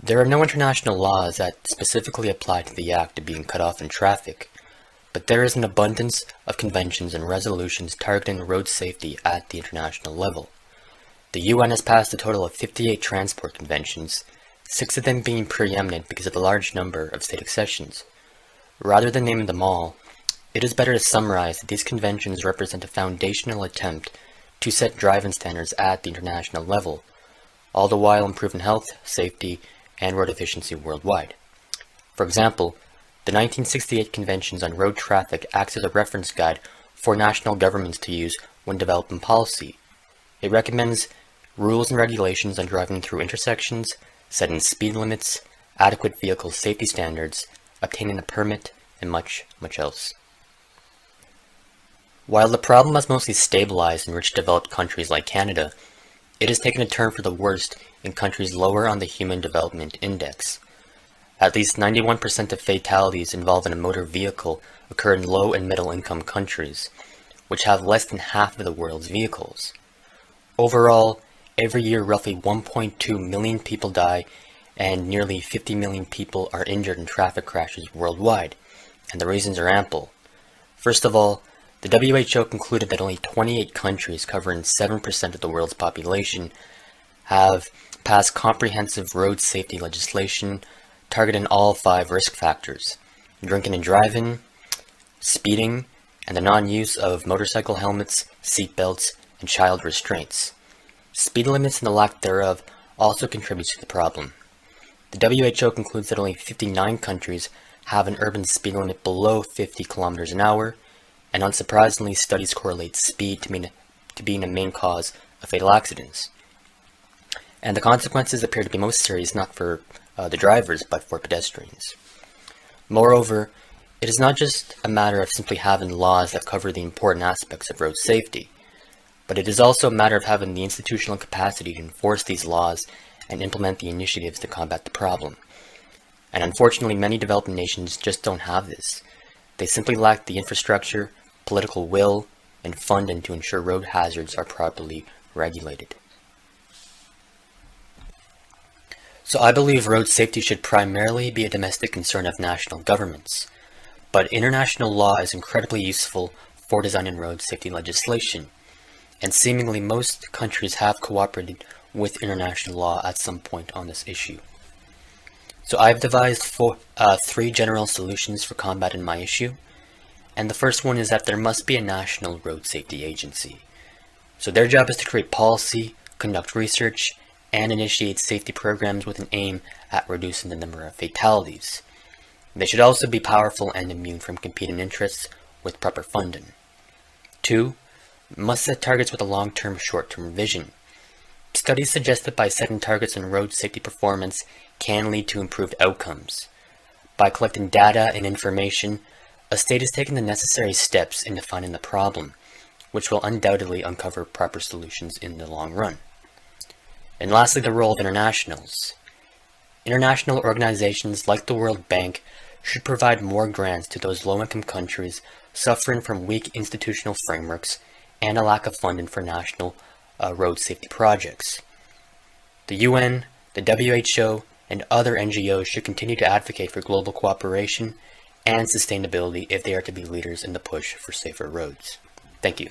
There are no international laws that specifically apply to the act of being cut off in traffic, but there is an abundance of conventions and resolutions targeting road safety at the international level. The UN has passed a total of 58 transport conventions, 6 of them being preeminent because of the large number of state accessions. Rather than naming them all, it is better to summarize that these conventions represent a foundational attempt to set driving standards at the international level, all the while improving health, safety, and road efficiency worldwide. For example, the 1968 Conventions on Road Traffic acts as a reference guide for national governments to use when developing policy. It recommends rules and regulations on driving through intersections, setting speed limits, adequate vehicle safety standards, obtaining a permit, and much, much else. While the problem has mostly stabilized in rich developed countries like Canada, it has taken a turn for the worst in countries lower on the Human Development Index. At least 91% of fatalities involving a motor vehicle occur in low and middle income countries, which have less than half of the world's vehicles. Overall, every year roughly 1.2 million people die and nearly 50 million people are injured in traffic crashes worldwide, and the reasons are ample. First of all, the WHO concluded that only 28 countries, covering 7% of the world's population, have passed comprehensive road safety legislation targeting all 5 risk factors: drinking and driving, speeding, and the non-use of motorcycle helmets, seat belts, and child restraints. Speed limits and the lack thereof also contributes to the problem. The WHO concludes that only 59 countries have an urban speed limit below 50 kilometers an hour, and unsurprisingly, studies correlate speed to being a main cause of fatal accidents. And the consequences appear to be most serious not for the drivers, but for pedestrians. Moreover, it is not just a matter of simply having laws that cover the important aspects of road safety, but it is also a matter of having the institutional capacity to enforce these laws and implement the initiatives to combat the problem. And unfortunately, many developing nations just don't have this. They simply lack the infrastructure, political will, and funding to ensure road hazards are properly regulated. So I believe road safety should primarily be a domestic concern of national governments, but international law is incredibly useful for designing road safety legislation, and seemingly most countries have cooperated with international law at some point on this issue. So I've devised 3 general solutions for combating my issue, and the first one is that there must be a national road safety agency. So their job is to create policy, conduct research, and initiate safety programs with an aim at reducing the number of fatalities. They should also be powerful and immune from competing interests with proper funding. 2, must set targets with a long-term, short-term vision. Studies suggest that by setting targets on road safety performance can lead to improved outcomes. By collecting data and information, a state is taking the necessary steps in defining the problem, which will undoubtedly uncover proper solutions in the long run. And lastly, the role of internationals. International organizations like the World Bank should provide more grants to those low-income countries suffering from weak institutional frameworks and a lack of funding for national road safety projects. The UN, the WHO, and other NGOs should continue to advocate for global cooperation and sustainability if they are to be leaders in the push for safer roads. Thank you.